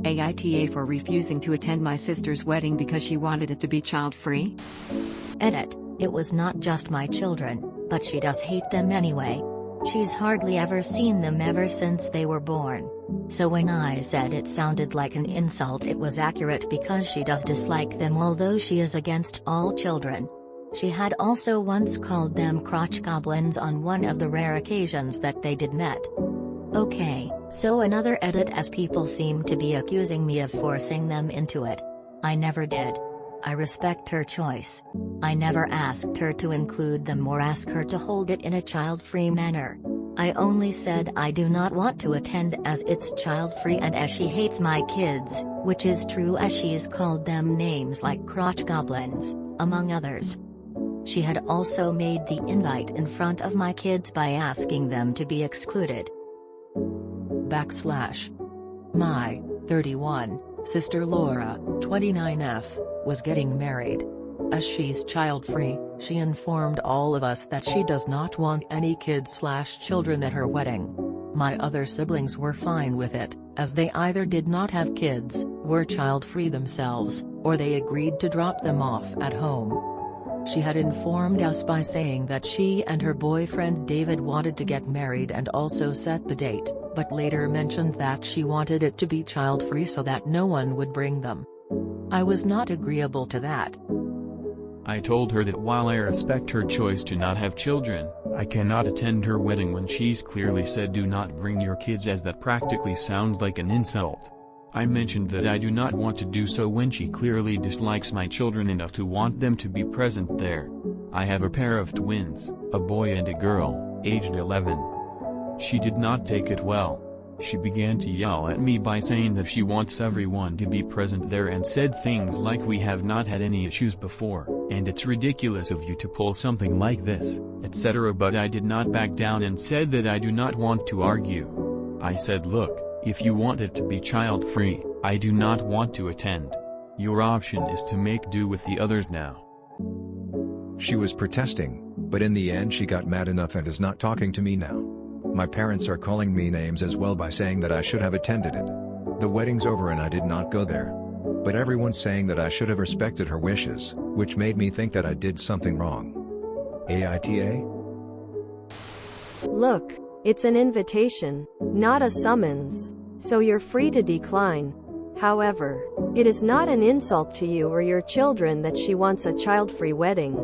AITA for refusing to attend my sister's wedding because she wanted it to be child-free? Edit. It was not just my children, but she does hate them anyway. She's hardly ever seen them ever since they were born. So when I said it sounded like an insult, it was accurate because she does dislike them, although she is against all children. She had also once called them crotch goblins on one of the rare occasions that they did met. Okay, so another edit, as people seem to be accusing me of forcing them into it. I never did. I respect her choice. I never asked her to include them or ask her to hold it in a child-free manner. I only said I do not want to attend as it's child-free and as she hates my kids, which is true, as she's called them names like crotch goblins, among others. She had also made the invite in front of my kids by asking them to be excluded. My 31 sister Laura, 29F, was getting married. As she's child-free, she informed all of us that she does not want any kids/children at her wedding. My other siblings were fine with it, as they either did not have kids, were child-free themselves, or they agreed to drop them off at home. She had informed us by saying that she and her boyfriend David wanted to get married and also set the date, but later mentioned that she wanted it to be child-free so that no one would bring them. I was not agreeable to that. I told her that while I respect her choice to not have children, I cannot attend her wedding when she's clearly said do not bring your kids, as that practically sounds like an insult. I mentioned that I do not want to do so when she clearly dislikes my children enough to want them to be present there. I have a pair of twins, a boy and a girl, aged 11. She did not take it well. She began to yell at me by saying that she wants everyone to be present there and said things like we have not had any issues before, and it's ridiculous of you to pull something like this, etc. But I did not back down and said that I do not want to argue. I said, look, if you want it to be child-free, I do not want to attend. Your option is to make do with the others now. She was protesting, but in the end she got mad enough and is not talking to me now. My parents are calling me names as well by saying that I should have attended it. The wedding's over and I did not go there. But everyone's saying that I should have respected her wishes, which made me think that I did something wrong. AITA? Look, it's an invitation, not a summons, so you're free to decline. However, it is not an insult to you or your children that she wants a child-free wedding.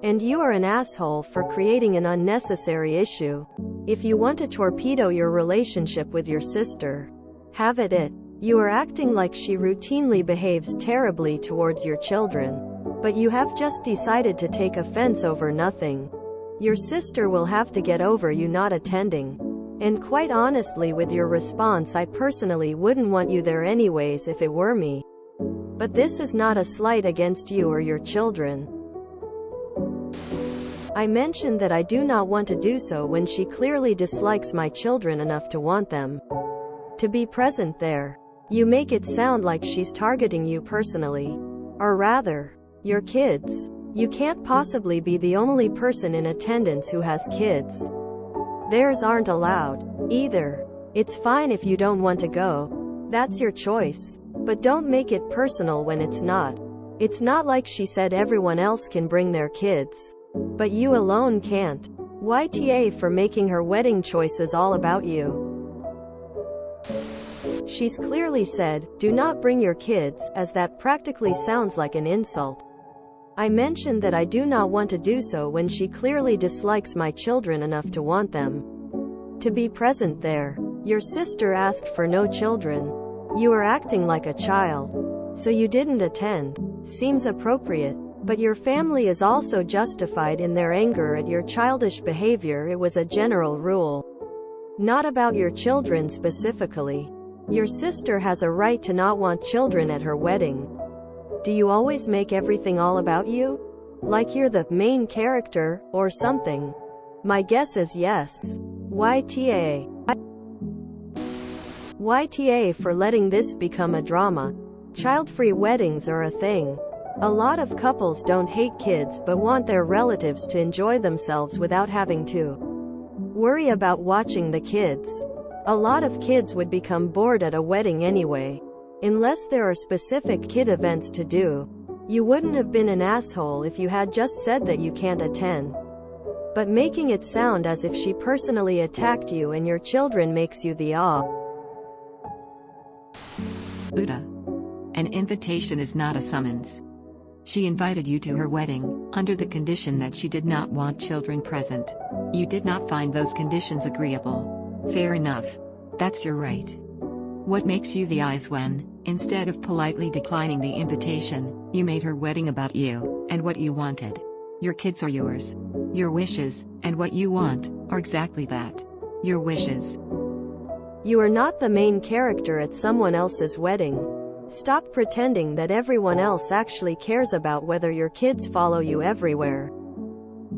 And you are an asshole for creating an unnecessary issue. If you want to torpedo your relationship with your sister, have at it. You are acting like she routinely behaves terribly towards your children. But you have just decided to take offense over nothing. Your sister will have to get over you not attending. And quite honestly, with your response, I personally wouldn't want you there anyways if it were me. But this is not a slight against you or your children. I mentioned that I do not want to do so when she clearly dislikes my children enough to want them to be present there. You make it sound like she's targeting you personally. Or rather, your kids. You can't possibly be the only person in attendance who has kids. Theirs aren't allowed, either. It's fine if you don't want to go. That's your choice. But don't make it personal when it's not. It's not like she said everyone else can bring their kids. But you alone can't. YTA for making her wedding choices all about you. She's clearly said, do not bring your kids, as that practically sounds like an insult. I mentioned that I do not want to do so when she clearly dislikes my children enough to want them to be present there. Your sister asked for no children. You are acting like a child. So you didn't attend. Seems appropriate. But your family is also justified in their anger at your childish behavior. It was a general rule. Not about your children specifically. Your sister has a right to not want children at her wedding. Do you always make everything all about you? Like you're the main character, or something? My guess is yes. YTA. YTA for letting this become a drama. Child-free weddings are a thing. A lot of couples don't hate kids but want their relatives to enjoy themselves without having to worry about watching the kids. A lot of kids would become bored at a wedding anyway. Unless there are specific kid events to do. You wouldn't have been an asshole if you had just said that you can't attend. But making it sound as if she personally attacked you and your children makes you the Buddha. An invitation is not a summons. She invited you to her wedding, under the condition that she did not want children present. You did not find those conditions agreeable. Fair enough. That's your right. What makes you the eyes when, instead of politely declining the invitation, you made her wedding about you, and what you wanted? Your kids are yours. Your wishes, and what you want, are exactly that. Your wishes. You are not the main character at someone else's wedding. Stop pretending that everyone else actually cares about whether your kids follow you everywhere.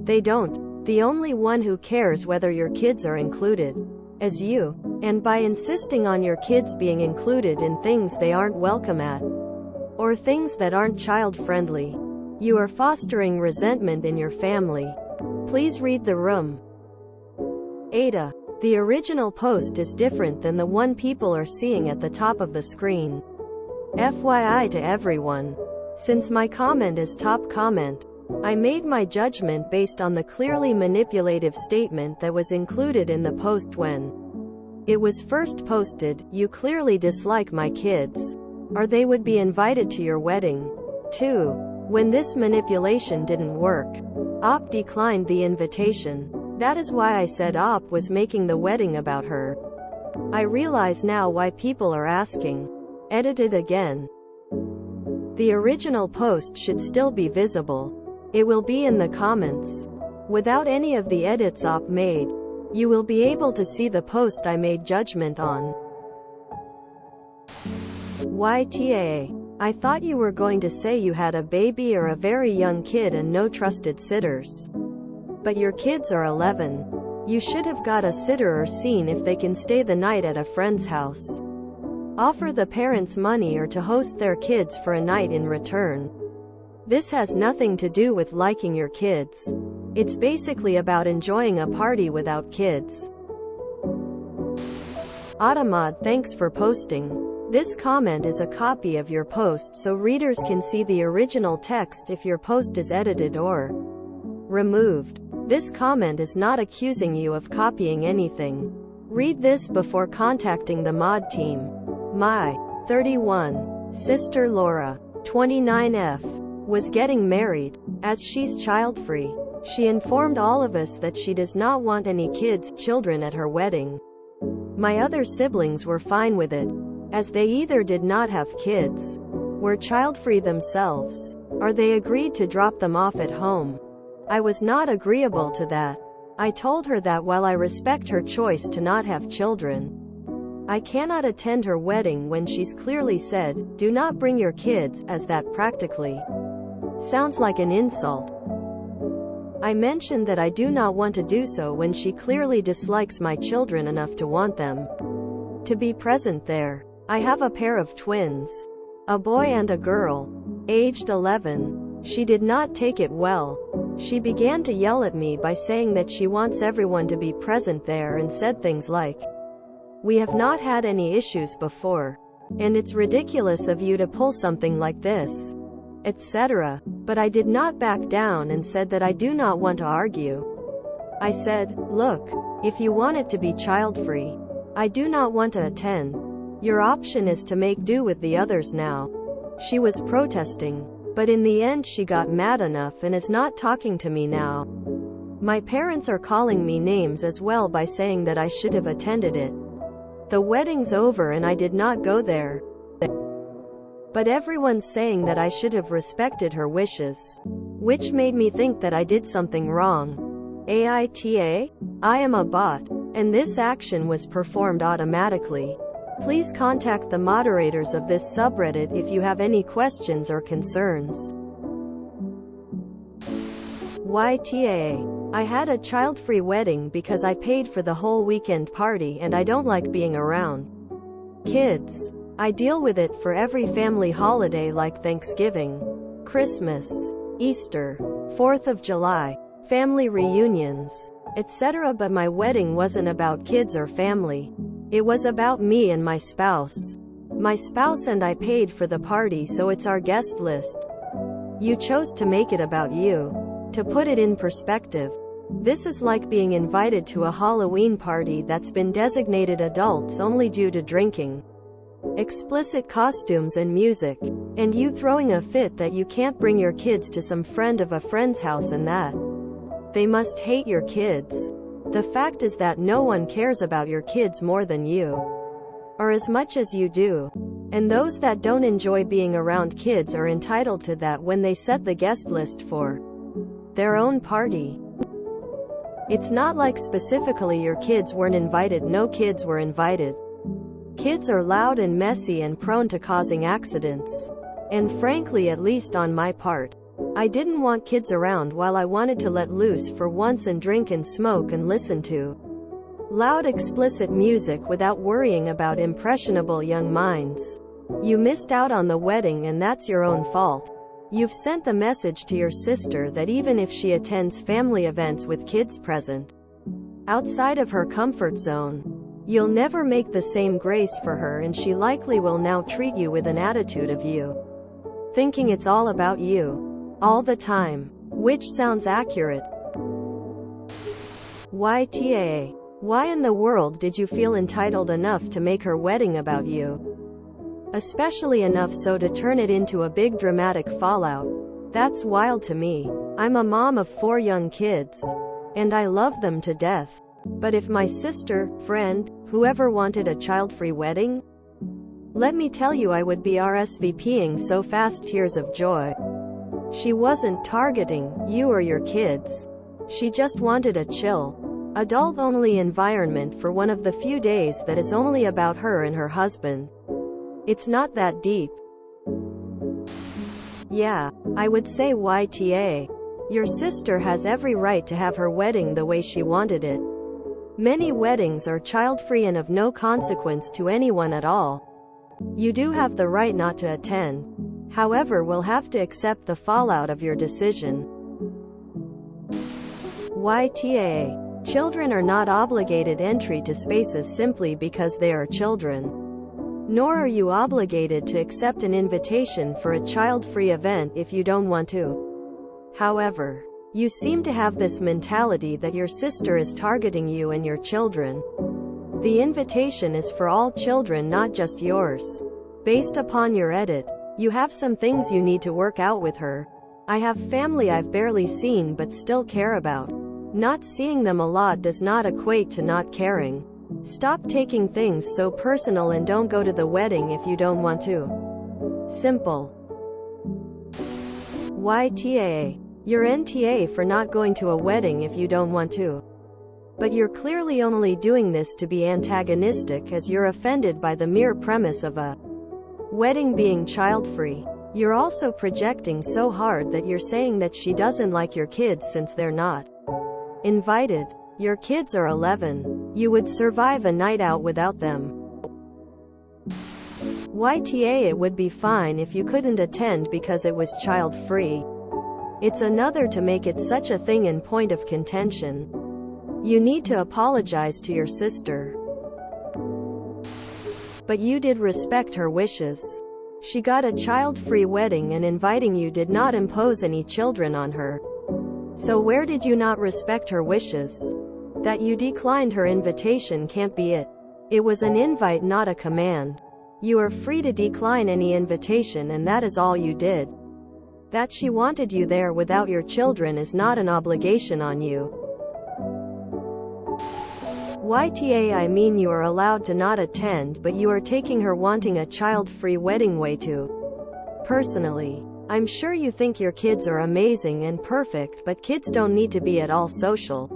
They don't. The only one who cares whether your kids are included is you. And by insisting on your kids being included in things they aren't welcome at, or things that aren't child-friendly, you are fostering resentment in your family. Please read the room. AITA. The original post is different than the one people are seeing at the top of the screen. FYI to everyone. Since my comment is top comment, I made my judgment based on the clearly manipulative statement that was included in the post when it was first posted. You clearly dislike my kids, or they would be invited to your wedding. 2. When this manipulation didn't work, Op declined the invitation. That is why I said Op was making the wedding about her. I realize now why people are asking. Edited again. The original post should still be visible. It will be in the comments. Without any of the edits Op made, you will be able to see the post I made judgment on. YTA. I thought you were going to say you had a baby or a very young kid and no trusted sitters. But your kids are 11. You should have got a sitter or seen if they can stay the night at a friend's house. Offer the parents money or to host their kids for a night in return. This has nothing to do with liking your kids. It's basically about enjoying a party without kids. Automod, thanks for posting. This comment is a copy of your post so readers can see the original text if your post is edited or removed. This comment is not accusing you of copying anything. Read this before contacting the mod team. My 31 sister Laura, 29F, was getting married. As she's child-free, she informed all of us that she does not want any children at her wedding. My other siblings were fine with it, as they either did not have kids, were child-free themselves, or they agreed to drop them off at home. I was not agreeable to that. I told her that while I respect her choice to not have children, I cannot attend her wedding when she's clearly said, "Do not bring your kids," as that practically sounds like an insult. I mentioned that I do not want to do so when she clearly dislikes my children enough to want them to be present there. I have a pair of twins, a boy and a girl, aged 11. She did not take it well. She began to yell at me by saying that she wants everyone to be present there and said things like, "We have not had any issues before, and it's ridiculous of you to pull something like this," etc. But I did not back down and said that I do not want to argue. I said, "Look, if you want it to be child-free, I do not want to attend. Your option is to make do with the others now." She was protesting, but in the end she got mad enough and is not talking to me now. My parents are calling me names as well by saying that I should have attended it. The wedding's over and I did not go there. But everyone's saying that I should have respected her wishes, which made me think that I did something wrong. AITA? I am a bot, and this action was performed automatically. Please contact the moderators of this subreddit if you have any questions or concerns. YTA. I had a child-free wedding because I paid for the whole weekend party and I don't like being around kids. I deal with it for every family holiday like Thanksgiving, Christmas, Easter, 4th of July, family reunions, etc. But my wedding wasn't about kids or family. It was about me and my spouse. My spouse and I paid for the party, so it's our guest list. You chose to make it about you. To put it in perspective, this is like being invited to a Halloween party that's been designated adults only due to drinking, explicit costumes and music, and you throwing a fit that you can't bring your kids to some friend of a friend's house and that they must hate your kids. The fact is that no one cares about your kids more than you, or as much as you do. And those that don't enjoy being around kids are entitled to that when they set the guest list for their own party. It's not like specifically your kids weren't invited. No kids were invited. Kids are loud and messy and prone to causing accidents. And frankly, at least on my part, I didn't want kids around while I wanted to let loose for once and drink and smoke and listen to loud explicit music without worrying about impressionable young minds. You missed out on the wedding, and that's your own fault. You've sent the message to your sister that even if she attends family events with kids present, outside of her comfort zone, you'll never make the same grace for her, and she likely will now treat you with an attitude of you thinking it's all about you all the time. Which sounds accurate. YTA. Why in the world did you feel entitled enough to make her wedding about you? Especially enough so to turn it into a big dramatic fallout. That's wild to me. I'm a mom of 4 young kids, and I love them to death. But if my sister, friend, whoever wanted a child-free wedding, let me tell you, I would be RSVPing so fast, tears of joy. She wasn't targeting you or your kids. She just wanted a chill, adult-only environment for one of the few days that is only about her and her husband. It's not that deep. Yeah, I would say YTA. Your sister has every right to have her wedding the way she wanted it. Many weddings are child-free and of no consequence to anyone at all. You do have the right not to attend. However, we'll have to accept the fallout of your decision. YTA. Children are not obligated entry to spaces simply because they are children. Nor are you obligated to accept an invitation for a child-free event if you don't want to. However, you seem to have this mentality that your sister is targeting you and your children. The invitation is for all children, not just yours. Based upon your edit, you have some things you need to work out with her. I have family I've barely seen but still care about. Not seeing them a lot does not equate to not caring. Stop taking things so personal and don't go to the wedding if you don't want to. Simple. YTA. You're NTA for not going to a wedding if you don't want to. But you're clearly only doing this to be antagonistic, as you're offended by the mere premise of a wedding being child-free. You're also projecting so hard that you're saying that she doesn't like your kids since they're not invited. Your kids are 11. You would survive a night out without them. YTA. It would be fine if you couldn't attend because it was child-free. It's another to make it such a thing and point of contention. You need to apologize to your sister. But you did respect her wishes. She got a child-free wedding, and inviting you did not impose any children on her. So where did you not respect her wishes? That you declined her invitation can't be it. It was an invite, not a command. You are free to decline any invitation, and that is all you did. That she wanted you there without your children is not an obligation on you. YTA. I mean, you are allowed to not attend, but you are taking her wanting a child-free wedding way too personally. I'm sure you think your kids are amazing and perfect, but kids don't need to be at all social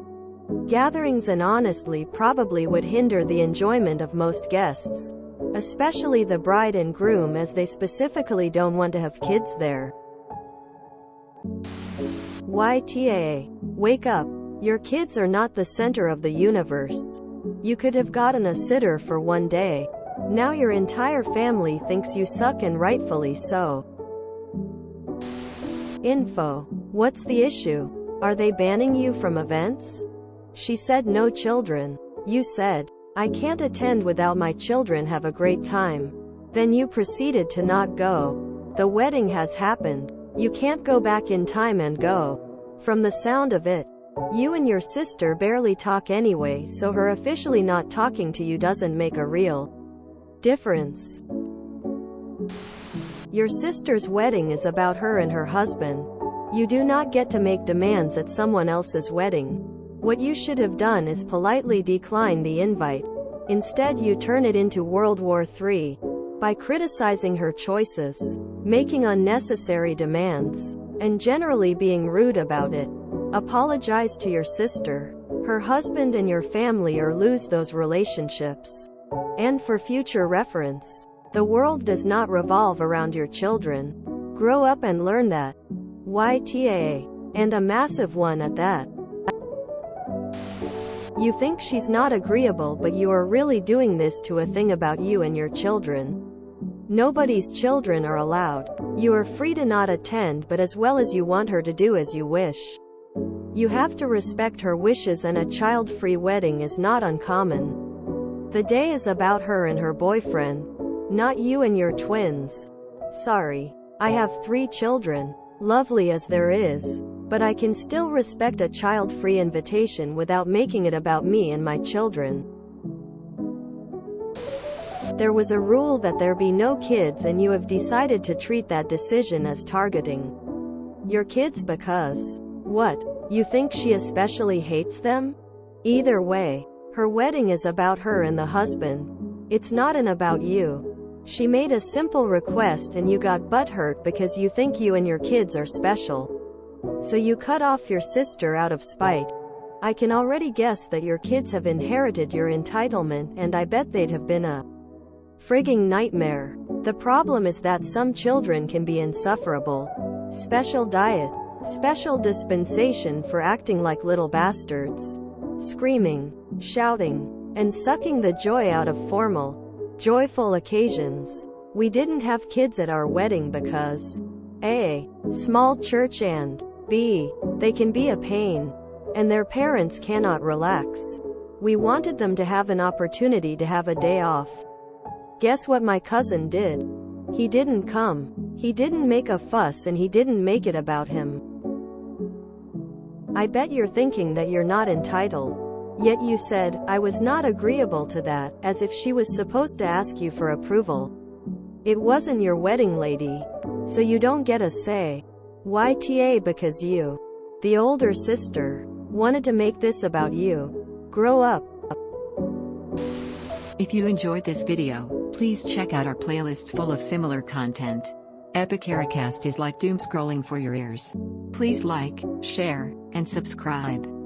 gatherings, and honestly probably would hinder the enjoyment of most guests, especially the bride and groom, as they specifically don't want to have kids there. YTA. Wake up. Your kids are not the center of the universe. You could have gotten a sitter for one day. Now your entire family thinks you suck, and rightfully so. Info. What's the issue? Are they banning you from events? She said no children. You said, I can't attend without my children have a great time. Then you proceeded to not go. The wedding has happened. You can't go back in time and go. From the sound of it, you and your sister barely talk anyway, so her officially not talking to you doesn't make a real difference. Your sister's wedding is about her and her husband. You do not get to make demands at someone else's wedding. What you should have done is politely decline the invite. Instead, you turn it into World War III by criticizing her choices, making unnecessary demands, and generally being rude about it. Apologize to your sister, her husband and your family, or lose those relationships. And for future reference, the world does not revolve around your children. Grow up and learn that. YTA. And a massive one at that. You think she's not agreeable, but you are really doing this to a thing about you and your children. Nobody's children are allowed. You are free to not attend, but as well as you want her to do as you wish. You have to respect her wishes, and a child-free wedding is not uncommon. The day is about her and her boyfriend, not you and your twins. Sorry. I have 3 children, lovely as there is, but I can still respect a child-free invitation without making it about me and my children. There was a rule that there be no kids, and you have decided to treat that decision as targeting your kids because, what, you think she especially hates them? Either way, her wedding is about her and the husband. It's not about you. She made a simple request and you got butthurt because you think you and your kids are special. So you cut off your sister out of spite. I can already guess that your kids have inherited your entitlement, and I bet they'd have been a frigging nightmare. The problem is that some children can be insufferable. Special diet. Special dispensation for acting like little bastards. Screaming, shouting, and sucking the joy out of formal, joyful occasions. We didn't have kids at our wedding because A. Small church, and B. They can be a pain, and their parents cannot relax. We wanted them to have an opportunity to have a day off. Guess what my cousin did? He didn't come. He didn't make a fuss, and he didn't make it about him. I bet you're thinking that you're not entitled. Yet you said, I was not agreeable to that, as if she was supposed to ask you for approval. It wasn't your wedding, lady. So you don't get a say. YTA, because you, the older sister, wanted to make this about you. Grow up. If you enjoyed this video, please check out our playlists full of similar content. Epic Ericast is like doom scrolling for your ears. Please like, share, and subscribe.